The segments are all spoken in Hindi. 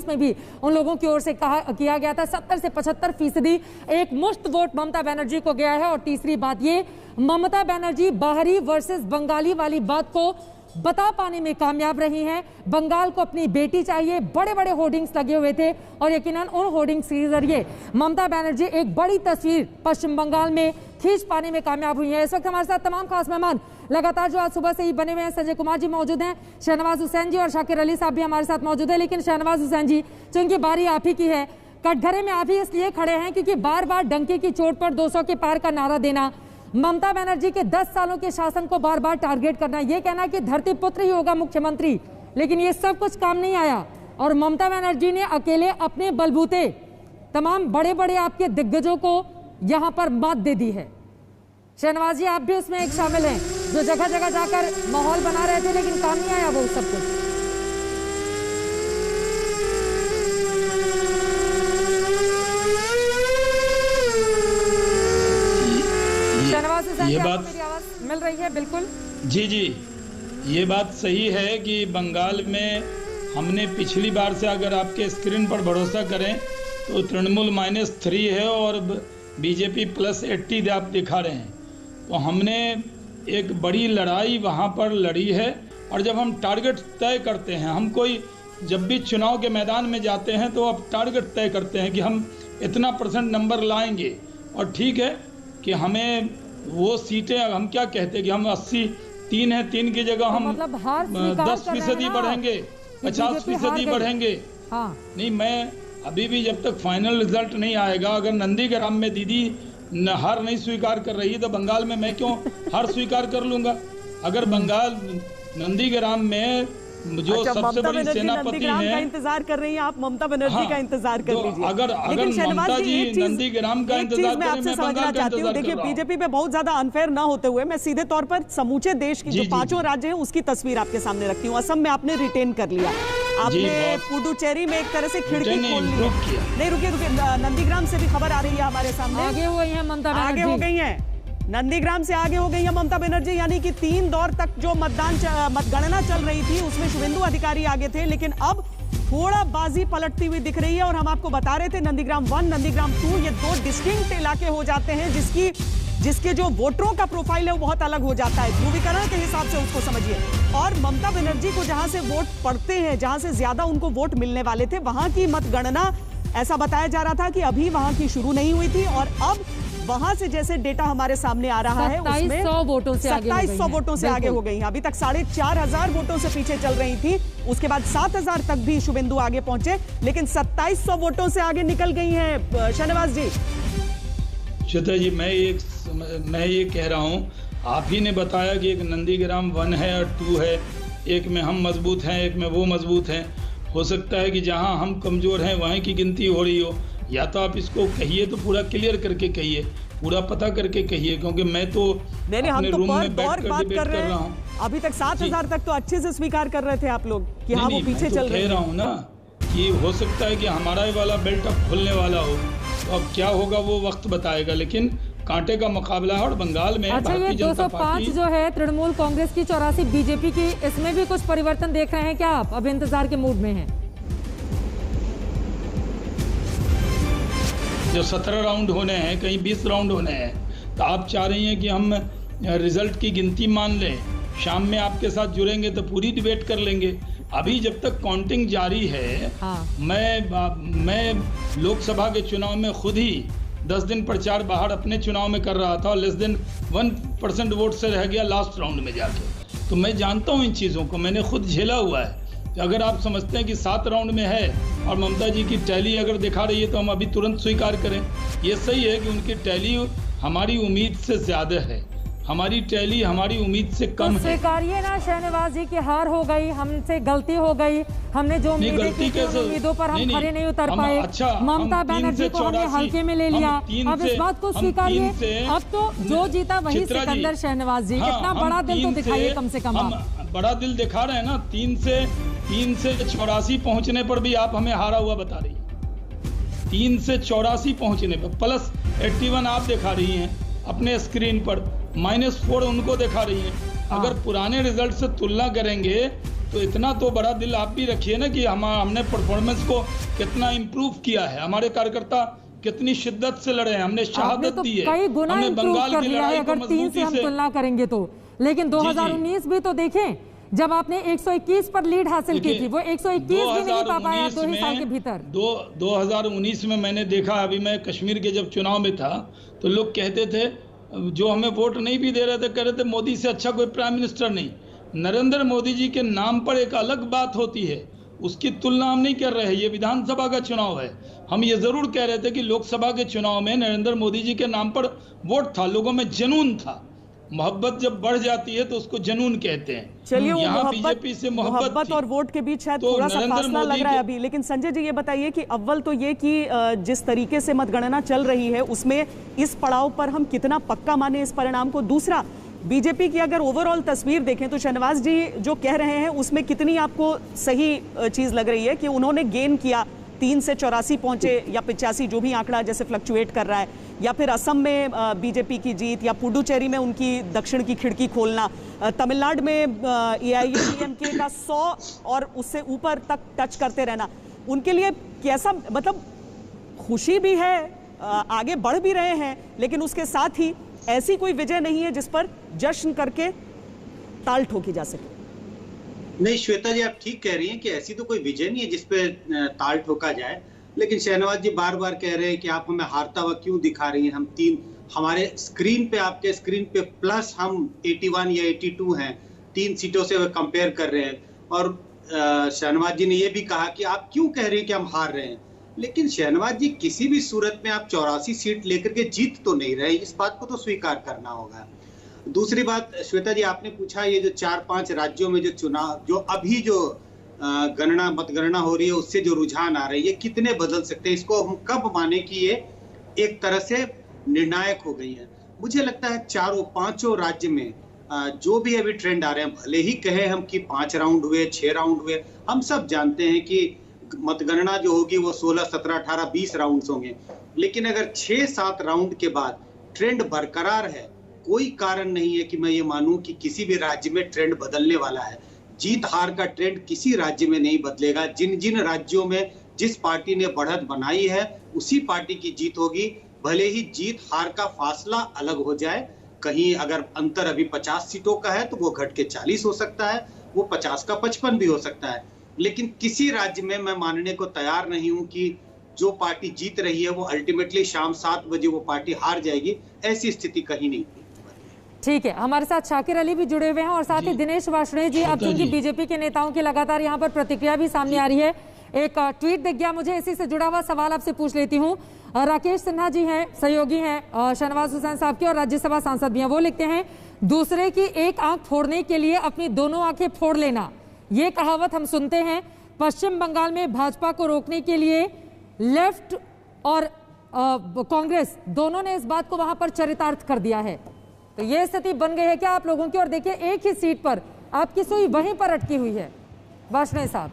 में भी उन लोगों की ओर से किया गया था 70 से 75% एक मुश्त वोट ममता बनर्जी को गया है। और तीसरी बात ये, ममता बनर्जी बाहरी वर्सेस बंगाली वाली बात को बता पाने में कामयाब रही हैं। बंगाल को अपनी बेटी चाहिए, बड़े बड़े होर्डिंग्स लगे हुए थे और यकीनन उन होर्डिंग्स के जरिए ममता बनर्जी एक बड़ी तस्वीर पश्चिम बंगाल में खींच पाने में कामयाब हुई है। इस वक्त हमारे साथ तमाम खास मेहमान लगातार जो आज सुबह से ही बने हुए हैं, संजय कुमार जी मौजूद हैं, शहनवाज हुसैन जी और शाकिर अली साहब भी हमारे साथ मौजूद है। लेकिन शहनवाज हुसैन जी, चूंकि बारी आप ही की है, कटघरे में आप ही इसलिए खड़े हैं क्योंकि बार बार डंके की चोट पर 200 के पार का नारा देना, ममता बनर्जी के 10 सालों के शासन को बार बार टारगेट करना, यह कहना कि धरती पुत्र ही होगा मुख्यमंत्री, लेकिन ये सब कुछ काम नहीं आया और ममता बनर्जी ने अकेले अपने बलबूते तमाम बड़े बड़े आपके दिग्गजों को यहां पर मात दे दी है। शहनवाज जी, आप भी उसमें एक शामिल हैं जो जगह जगह जाकर माहौल बना रहे थे लेकिन काम नहीं आया वो सब कुछ। शहनवाज हुसैन जी, आपको मेरी आवाज मिल रही है? बिल्कुल जी जी, ये बात सही है कि बंगाल में हमने पिछली बार से, अगर आपके स्क्रीन पर भरोसा करें तो तृणमूल -3 है और बीजेपी +80 आप दिखा रहे हैं। तो हमने एक बड़ी लड़ाई वहाँ पर लड़ी है। और जब हम टारगेट तय करते हैं, हम कोई जब भी चुनाव के मैदान में जाते हैं तो अब टारगेट तय करते हैं कि हम इतना % नंबर लाएंगे। और ठीक है कि हमें वो सीटें, हम क्या कहते हैं कि हम 83 है, 3 की जगह हम मतलब 10% बढ़ेंगे, 50% बढ़ेंगे। हाँ। नहीं, मैं अभी भी जब तक फाइनल रिजल्ट नहीं आएगा, अगर नंदीग्राम में दीदी हार नहीं स्वीकार कर रही तो बंगाल में मैं क्यों हार स्वीकार कर लूंगा? अगर बंगाल नंदीग्राम में जो सबसे बड़ी सेनापति हैं, का इंतजार कर रही हैं आप, ममता बनर्जी का इंतजार कर लीजिए। अगर ममता जी नंदीग्राम का इंतजार मैं आपसे समझना चाहती हूँ, देखिए बीजेपी पे बहुत ज्यादा अनफेयर ना होते हुए मैं सीधे तौर पर समूचे देश की जो 5 राज्य हैं उसकी तस्वीर आपके सामने रखती हूँ। असम में आपने रिटेन कर लिया, आपने पुडुचेरी में एक तरह से खिड़की खोल ली। नहीं रुकिए, नंदीग्राम से भी खबर आ रही है हमारे सामने, आगे हो गई है ममता बनर्जी, आगे हो गई है, नंदीग्राम से आगे हो गई है ममता बनर्जी। यानी कि 3 दौर तक जो मतगणना चल रही थी उसमें शुभेंदु अधिकारी आगे थे, लेकिन अब थोड़ा बाजी पलटती हुई दिख रही है। और हम आपको बता रहे थे नंदीग्राम 1, नंदीग्राम 2 ये 2 डिस्टिंक्ट इलाके हो जाते हैं जिसके जो वोटरों का प्रोफाइल है वो बहुत अलग हो जाता है, ध्रुवीकरण के हिसाब से उसको समझिए। और ममता बनर्जी को जहां से वोट पड़ते हैं, जहां से ज्यादा उनको वोट मिलने वाले थे, वहां की मतगणना ऐसा बताया जा रहा था कि अभी वहां की शुरू नहीं हुई थी और अब वहां से जैसे डेटा हमारे सामने आ रहा है उसमें 2700 वोटों से आगे हो गई हैं। अभी तक 4500 वोटों से पीछे चल रही थी, उसके बाद 7000 तक भी शुभेंदु आगे पहुंचे, लेकिन 2700 वोटों से आगे निकल गई हैं। शहनवाज जी, श्वेता जी, मैं ये कह रहा हूँ, आप ही ने बताया कि एक नंदीग्राम 1 है और 2 है, एक में हम मजबूत हैं, एक में वो मजबूत हैं। हो सकता है कि जहाँ हम कमजोर हैं वहीं की गिनती हो रही हो। या तो आप इसको कहिए तो पूरा क्लियर करके कहिए, पूरा पता करके कहिए, क्योंकि मैं तो अपने रूम में बैठकर डिबेट कर रहा हूँ। अभी तक 7000 तक तो अच्छे से स्वीकार कर रहे थे आप लोग कि हाँ वो पीछे चल रहे हैं। कह रहा हूँ ना कि हो सकता है कि हमारा ही वाला बेल्ट अब खुलने वाला हो, तो अब क्या होगा वो वक्त बताएगा, लेकिन कांटे का मुकाबला है। और बंगाल में अच्छा, ये 205 जो है तृणमूल कांग्रेस की, 84 बीजेपी की, इसमें भी कुछ परिवर्तन देख रहे हैं क्या आप? अब इंतजार के मूड में हैं? जो 17 राउंड होने हैं, कहीं 20 राउंड होने हैं, तो आप चाह रही हैं कि हम रिजल्ट की गिनती मान लें, शाम में आपके साथ जुड़ेंगे तो पूरी डिबेट कर लेंगे। अभी जब तक काउंटिंग जारी है, हाँ। मैं लोकसभा के चुनाव में खुद ही 10 दिन प्रचार बाहर अपने चुनाव में कर रहा था और लेस देन 1% वोट से रह गया लास्ट राउंड में जाके। तो मैं जानता हूँ इन चीज़ों को, मैंने खुद झेला हुआ है। तो अगर आप समझते हैं कि 7 राउंड में है और ममता जी की टैली अगर दिखा रही है तो हम अभी तुरंत स्वीकार करें। ये सही है कि उनकी टैली हमारी उम्मीद से ज़्यादा है, हमारी टैली हमारी उम्मीद से कम है। स्वीकारिए ना शहनवाज जी की हार हो गई, हमसे गलती हो गई, हमने जो उम्मीदें की थी उन उम्मीदों पर हम खरे नहीं उतर पाए। अच्छा, ममता बनर्जी को हमने हल्के में ले लिया, अब इस बात को स्वीकारिए। अब तो जो जीता वही सिकंदर। शहनवाज जी, इतना बड़ा दिल तो दिखाइए कम से कम। हम बड़ा दिल दिखा रहे हैं ना, 3 से 84 पहुंचने पर भी आप हमें हारा हुआ बता रही है। 3 से 84 पहुंचने पर +81 आप दिखा रही हैं अपने स्क्रीन पर, -4 उनको दिखा रही हैं। अगर पुराने रिजल्ट से तुलना करेंगे तो इतना तो बड़ा दिल आप भी रखिए ना कि हमने परफॉर्मेंस को कितना इम्प्रूव किया है, हमारे कार्यकर्ता कितनी शिद्दत से लड़े हैं, हमने शहादत दी है, कई गुना हमने इम्प्रूव बंगाल कर की लिया है लड़ाई को अगर 3 से हम मजबूती से। तुलना करेंगे तो। लेकिन 2019 भी तो देखें, जब आपने 121 पर लीड हासिल की थी, वो 121 भी नहीं पा पाया 2 ही साल के भीतर। 2019 में मैंने देखा, अभी मैं कश्मीर के जब चुनाव में था तो लोग कहते थे, जो हमें वोट नहीं भी दे रहे थे, कह रहे थे मोदी से अच्छा कोई प्राइम मिनिस्टर नहीं। नरेंद्र मोदी जी के नाम पर एक अलग बात होती है, उसकी तुलना हम नहीं कर रहे हैं। ये विधानसभा का चुनाव है। हम ये जरूर कह रहे थे कि लोकसभा के चुनाव में नरेंद्र मोदी जी के नाम पर वोट था, लोगों में जुनून था। मोहब्बत जब बढ़ जाती है तो उसको जुनून कहते हैं। चलिए, वो यहाँ मोहब्बत बीजेपी से मोहब्बत और वोट के बीच शायद तो थोड़ा सा नरेंद्र फासला लग मोदी रहा है के- अभी। लेकिन संजय जी ये बताइए कि अव्वल तो ये कि जिस तरीके से मतगणना चल रही है उसमें इस पड़ाव पर हम कितना पक्का माने इस परिणाम को। दूसरा, बीजेपी की अगर ओवरऑल तस्वीर देखें तो शहनवाज जी जो कह रहे हैं उसमें कितनी आपको सही चीज लग रही है कि उन्होंने गेन किया, 3 से 84 पहुंचे या 85, जो भी आंकड़ा जैसे फ्लक्चुएट कर रहा है, या फिर असम में बीजेपी की जीत, या पुडुचेरी में उनकी दक्षिण की खिड़की खोलना, तमिलनाडु में एआईएडीएमके का 100 और उससे ऊपर तक टच करते रहना, उनके लिए कैसा, मतलब खुशी भी है, आगे बढ़ भी रहे हैं, लेकिन उसके साथ ही ऐसी कोई विजय नहीं है जिस पर जश्न करके ताल ठोकी जा सके। नहीं श्वेता जी, आप ठीक कह रही हैं कि ऐसी तो कोई विजय नहीं है जिसपे ताल ठोका जाए। लेकिन शहनवाज जी बार बार कह रहे हैं कि आप हमें हारता हुआ क्यों दिखा रही हैं। हम 3 हमारे स्क्रीन पे, आपके स्क्रीन पे प्लस हम 81 या 82 हैं, 3 सीटों से वे कंपेयर कर रहे हैं। और शहनवाज जी ने यह भी कहा कि आप क्यों कह रही हैं कि हम हार रहे हैं। लेकिन शहनवाज जी, किसी भी सूरत में आप 84 सीट लेकर के जीत तो नहीं रहे, इस बात को तो स्वीकार करना होगा। दूसरी बात श्वेता जी, आपने पूछा ये जो 4-5 राज्यों में जो चुनाव, जो अभी जो मतगणना हो रही है, उससे जो रुझान आ रहे हैं, ये कितने बदल सकते हैं, इसको हम कब माने कि ये एक तरह से निर्णायक हो गई है। मुझे लगता है 4-5 राज्य में जो भी अभी ट्रेंड आ रहे हैं, भले ही कहे हम कि 5 राउंड हुए, 6 राउंड हुए, हम सब जानते हैं कि मतगणना जो होगी वो 16, 17, 18, 20 राउंड होंगे। लेकिन अगर 6-7 राउंड के बाद ट्रेंड बरकरार है, कोई कारण नहीं है कि मैं ये मानूं कि किसी भी राज्य में ट्रेंड बदलने वाला है। जीत हार का ट्रेंड किसी राज्य में नहीं बदलेगा। जिन जिन राज्यों में जिस पार्टी ने बढ़त बनाई है उसी पार्टी की जीत होगी, भले ही जीत हार का फासला अलग हो जाए। कहीं अगर अंतर अभी 50 सीटों का है तो वो घट के 40 हो सकता है, वो 50 का 55 भी हो सकता है। लेकिन किसी राज्य में मैं मानने को तैयार नहीं हूं कि जो पार्टी जीत रही है वो अल्टीमेटली शाम 7 बजे वो पार्टी हार जाएगी। ऐसी स्थिति कहीं नहीं। ठीक है, हमारे साथ शाकिर अली भी जुड़े हुए हैं और साथ ही दिनेश वार्ष्णेय जी। अब चूंकि बीजेपी के नेताओं की लगातार यहाँ पर प्रतिक्रिया भी सामने आ रही है, एक ट्वीट दिख गया मुझे, इसी से जुड़ा हुआ सवाल आपसे पूछ लेती हूँ। राकेश सिन्हा जी हैं, सहयोगी हैं शहनवाज हुसैन साहब के और राज्यसभा सांसद भी हैं। वो लिखते हैं, दूसरे की एक आंख फोड़ने के लिए अपनी दोनों आंखें फोड़ लेना, ये कहावत हम सुनते हैं। पश्चिम बंगाल में भाजपा को रोकने के लिए लेफ्ट और कांग्रेस दोनों ने इस बात को वहां पर चरितार्थ कर दिया है। तो ये स्थिति बन गई है क्या आप लोगों की? और देखिए, एक ही सीट पर आपकी सुई वहीं पर अटकी हुई है। वार्ष्णेय साहब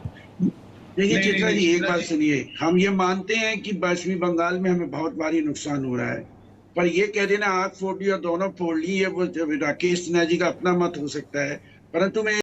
देखिए चित्रा जी, एक बात सुनिए, हम ये मानते हैं कि पश्चिमी बंगाल में हमें बहुत भारी नुकसान हो रहा है, पर ये कह देना आंख फोड़ ली और दोनों फोड़ ली, ये वो राकेश सिन्हा जी का अपना मत हो सकता है। परंतु मैं